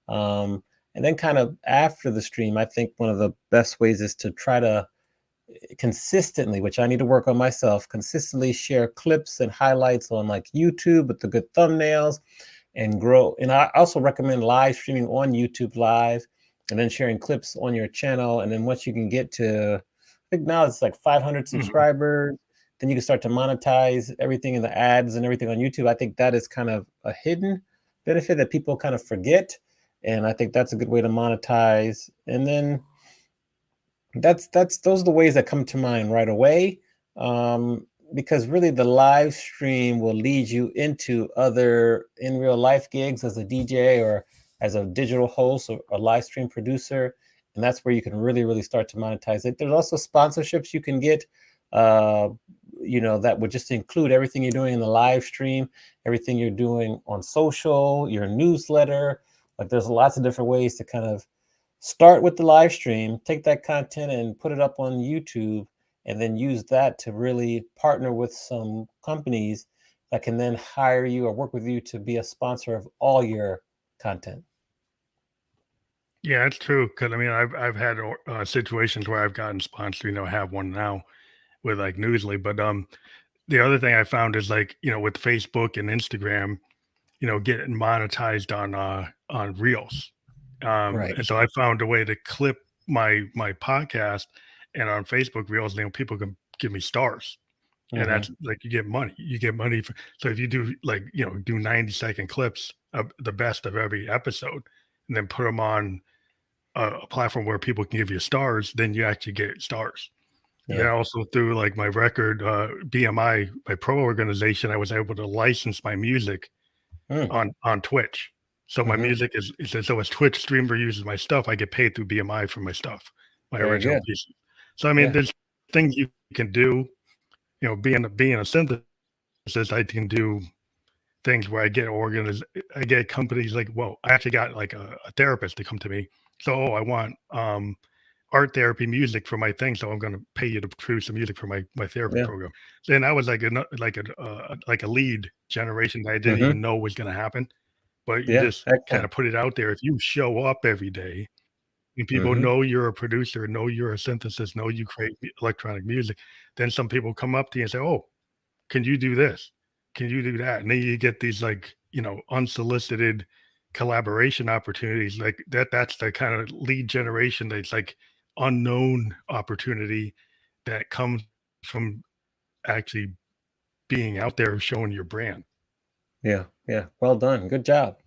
Speaker 2: And then kind of after the stream, I think one of the best ways is to try to consistently, which I need to work on myself, consistently share clips and highlights on like YouTube with the good thumbnails and grow. And I also recommend live streaming on YouTube Live and then sharing clips on your channel. And then once you can get to, I think now it's like 500
Speaker 1: Mhm.
Speaker 2: subscribers, then you can start to monetize everything in the ads and everything on YouTube. I think that is kind of a hidden benefit that people kind of forget. And I think that's a good way to monetize. And then that's those are the ways that come to mind right away. Because really the live stream will lead you into other in real life gigs as a DJ or as a digital host or a live stream producer, and that's where you can really really start to monetize it. There's also sponsorships you can get, uh, that would just include everything you're doing in the live stream, everything you're doing on social, your newsletter. Like there's lots of different ways to kind of start with the live stream, take that content and put it up on YouTube, and then use that to really partner with some companies that can then hire you or work with you to be a sponsor of all your content.
Speaker 1: Yeah, it's true. Because I mean, I've had situations where I've gotten sponsored. I have one now with like Newsly. But the other thing I found is like with Facebook and Instagram, getting monetized on Reels.
Speaker 2: Right.
Speaker 1: And so I found a way to clip my podcast, and on Facebook Reels, people can give me stars. And
Speaker 2: Hmm.
Speaker 1: that's like you get money. You get money for, so if you do like, do 90-second clips of the best of every episode and then put them on a platform where people can give you stars, then you actually get stars. And then
Speaker 2: Yeah.
Speaker 1: also through like my record, BMI, my pro organization, I was able to license my music
Speaker 2: Mm.
Speaker 1: on Twitch. So my
Speaker 2: Hmm.
Speaker 1: music is so as Twitch streamer uses my stuff, I get paid through BMI for my stuff, my
Speaker 2: Very
Speaker 1: original
Speaker 2: good.
Speaker 1: pieces. So I mean,
Speaker 2: Yeah.
Speaker 1: there's things you can do. Being a synthesist, I can do things where I get companies like, well, I actually got like a therapist to come to me. So I want art therapy music for my thing, so I'm going to pay you to produce some music for my therapy
Speaker 2: Yeah.
Speaker 1: program. Then I was like a lead generation that I didn't
Speaker 2: Hmm.
Speaker 1: even know was going to happen. But you
Speaker 2: Yeah.
Speaker 1: just kind
Speaker 2: Excellent.
Speaker 1: of put it out there. If you show up every day and people
Speaker 2: Hmm.
Speaker 1: know you're a producer, know you're a synthesis, know you create electronic music, then some people come up to you and say, "Oh, can you do this? Can you do that?" And then you get these like, unsolicited collaboration opportunities like that. That's the kind of lead generation that's like unknown opportunity that comes from actually being out there showing your brand.
Speaker 2: Yeah. Yeah. Well done. Good job.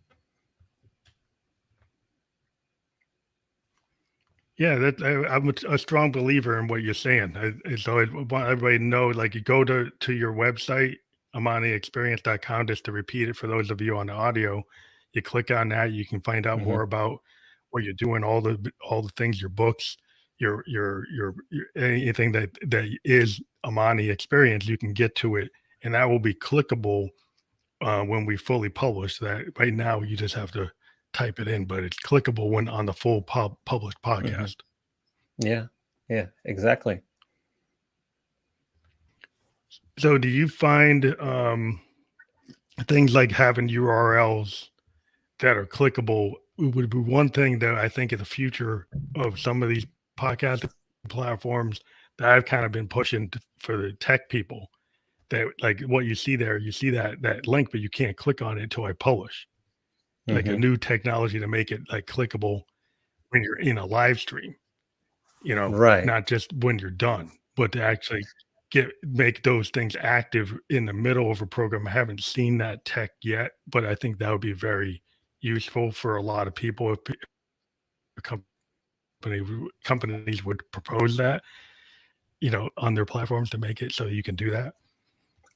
Speaker 1: Yeah, I'm a strong believer in what you're saying. So I want everybody to know, like, you go to your website, AmaniExperience.com, just to repeat it for those of you on the audio. You click on that, you can find out
Speaker 2: Hmm.
Speaker 1: more about what you're doing, all the things, your books, your anything that is Amani Experience. You can get to it, and that will be clickable when we fully publish that. Right now, you just have to type it in, but it's clickable when on the full published
Speaker 2: Hmm.
Speaker 1: podcast.
Speaker 2: Yeah. Yeah. Exactly.
Speaker 1: So do you find things like having URLs that are clickable would be one thing that I think in the future of some of these podcast platforms that I've kind of been pushing for the tech people, that like what you see there, you see that link, but you can't click on it until I publish, like a
Speaker 2: Hmm.
Speaker 1: new technology to make it like clickable when you're in a live stream,
Speaker 2: Right.
Speaker 1: not just when you're done, but to actually make those things active in the middle of a program. I haven't seen that tech yet, but I think that would be very useful for a lot of people if a companies would propose that, on their platforms to make it so you can do that.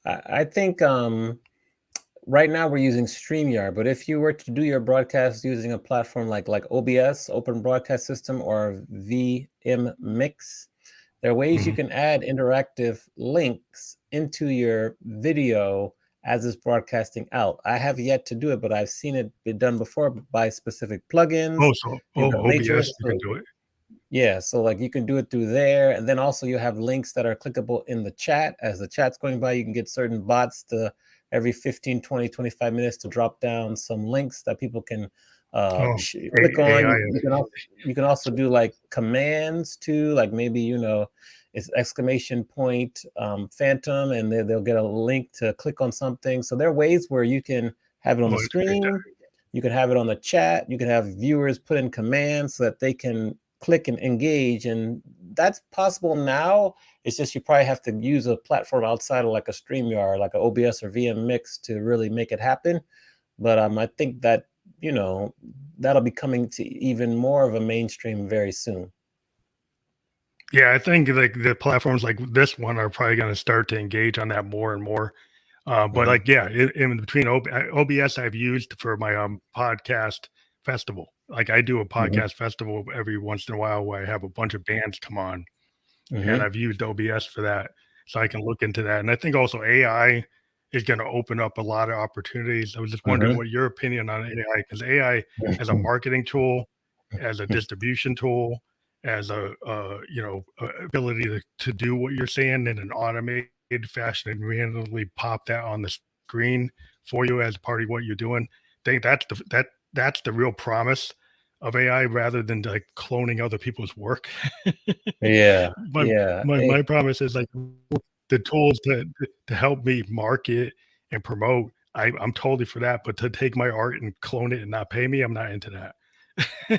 Speaker 2: I think right now we're using StreamYard, but if you were to do your broadcast using a platform like OBS, Open Broadcast System, or vMix, there are ways you
Speaker 1: Mhm.
Speaker 2: can add interactive links into your video as it's broadcasting out. I have yet to do it, but I've seen it be done before by specific plugins. You've got
Speaker 1: OBS,
Speaker 2: Matrix.
Speaker 1: you can do it.
Speaker 2: Yeah, so like you can do it through there, and then also you have links that are clickable in the chat. As the chat's going by, you can get certain bots to every 15, 20, 25 minutes to drop down some links that people can
Speaker 1: Oh,
Speaker 2: click on.
Speaker 1: AI.
Speaker 2: You can also do like commands too, like maybe it's exclamation point phantom, and they'll get a link to click on something. So there are ways where you can have it on
Speaker 1: Oh,
Speaker 2: the
Speaker 1: it's great.
Speaker 2: screen, you can have it on the chat, you can have viewers put in commands so that they can click and engage, and that's possible now. It's just you probably have to use a platform outside of like a StreamYard, like a OBS or vMix to really make it happen. But I think that you know that'll be coming to even more of a mainstream very soon.
Speaker 1: Yeah, I think like the platforms like this one are probably going to start to engage on that more and more. But
Speaker 2: Hmm.
Speaker 1: like, yeah, in between OBS, I've used for my podcast festival. Like, I do a
Speaker 2: Hmm.
Speaker 1: podcast festival every once in a while where I have a bunch of bands come on, and
Speaker 2: Hmm.
Speaker 1: I've used OBS for that, so I can look into that. And I think also AI is going to open up a lot of opportunities. I was just wondering
Speaker 2: Hmm.
Speaker 1: what your opinion on AI, because AI as a marketing tool, as a distribution tool, as a ability to do what you're saying in an automated fashion and randomly pop that on the screen for you as part of what you're doing. I think that's the real promise of AI rather than like cloning other people's work.
Speaker 2: Yeah,
Speaker 1: my
Speaker 2: yeah.
Speaker 1: my promise is like the tools to help me market and promote. I'm totally for that, but to take my art and clone it and not pay me, I'm not into that.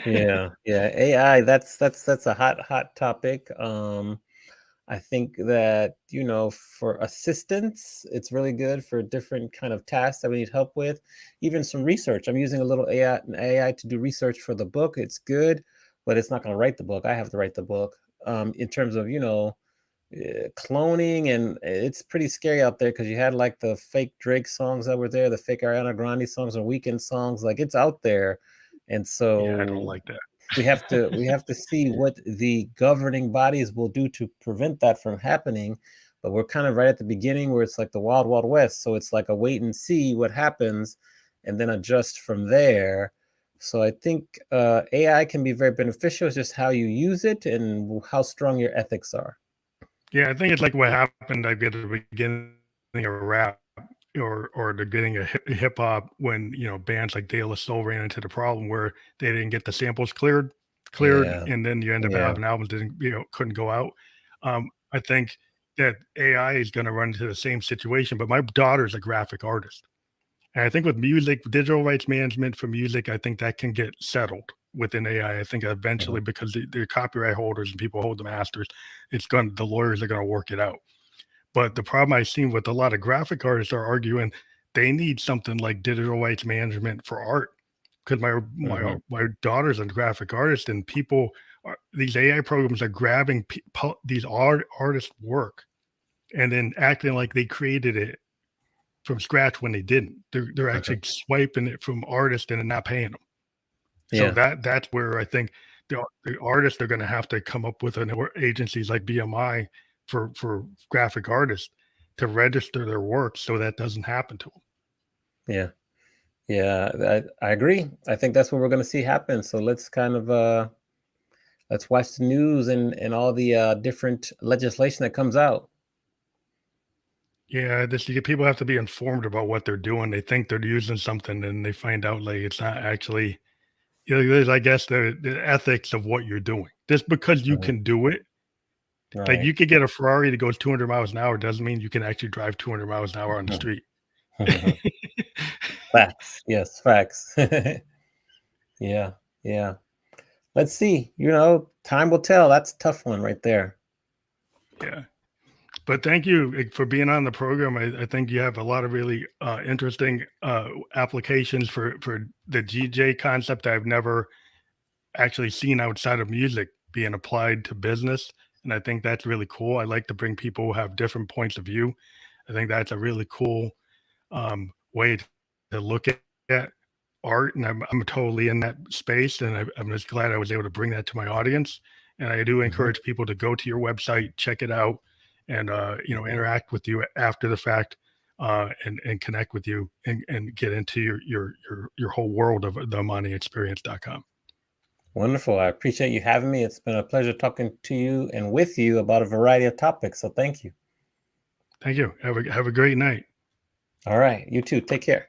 Speaker 2: Yeah, yeah. AI, that's a hot topic. I think that, for assistance, it's really good for different kind of tasks that we need help with. Even some research. I'm using a little AI to do research for the book. It's good, but it's not going to write the book. I have to write the book. In terms of, cloning, and it's pretty scary out there because you had like the fake Drake songs that were there, the fake Ariana Grande songs and Weekend songs. Like it's out there, and
Speaker 1: Yeah, I don't
Speaker 2: so
Speaker 1: like that.
Speaker 2: we have to see what the governing bodies will do to prevent that from happening. But we're kind of right at the beginning where it's like the wild wild west, so it's like a wait and see what happens and then adjust from there. So I think AI can be very beneficial. It's just how you use it and how strong your ethics are.
Speaker 1: Yeah, I think it's like what happened like at the beginning of rap or the beginning of hip hop when bands like De La Soul ran into the problem where they didn't get the samples cleared,
Speaker 2: Yeah.
Speaker 1: and then you end up
Speaker 2: Yeah.
Speaker 1: having albums that couldn't go out. I think that AI is going to run into the same situation. But my daughter's a graphic artist, and I think with music, digital rights management for music, I think that can get settled within AI. I think eventually,
Speaker 2: Mhm.
Speaker 1: because the copyright holders and people hold the masters, the lawyers are going to work it out. But the problem I've seen with a lot of graphic artists are arguing they need something like digital rights management for art. Because
Speaker 2: Mhm.
Speaker 1: my daughter's a graphic artist, and these AI programs are grabbing these artists' work and then acting like they created it from scratch when they didn't. They're
Speaker 2: Uh-huh.
Speaker 1: actually swiping it from artists and not paying them. So
Speaker 2: Yeah.
Speaker 1: that's where I think the artists are going to have to come up with agencies like BMI for graphic artists to register their work so that doesn't happen to them.
Speaker 2: Yeah. Yeah. I agree. I think that's what we're going to see happen. So let's kind of let's watch the news and all the different legislation that comes out.
Speaker 1: Yeah, people have to be informed about what they're doing. They think they're using something, and they find out like it's not actually. There's, I guess, the ethics of what you're doing. Just because you
Speaker 2: Mhm.
Speaker 1: can do it, like
Speaker 2: Right.
Speaker 1: you could get a Ferrari that goes 200 miles an hour, doesn't mean you can actually drive 200 miles an hour on the street.
Speaker 2: Facts. Yes, facts. Yeah. Yeah. Let's see. Time will tell. That's a tough one right there.
Speaker 1: Yeah. But thank you for being on the program. I think you have a lot of really interesting applications for the GJ concept. I've never actually seen outside of music being applied to business. And I think that's really cool. I like to bring people who have different points of view. I think that's a really cool way to look at art. And I'm totally in that space. And I'm just glad I was able to bring that to my audience. And I do
Speaker 2: Mhm.
Speaker 1: encourage people to go to your website, check it out, and interact with you after the fact, and connect with you and get into your whole world of the AmaniExperience.com.
Speaker 2: Wonderful. I appreciate you having me. It's been a pleasure talking to you and with you about a variety of topics. So thank you.
Speaker 1: Thank you. Have a great night.
Speaker 2: All right. You too. Take care.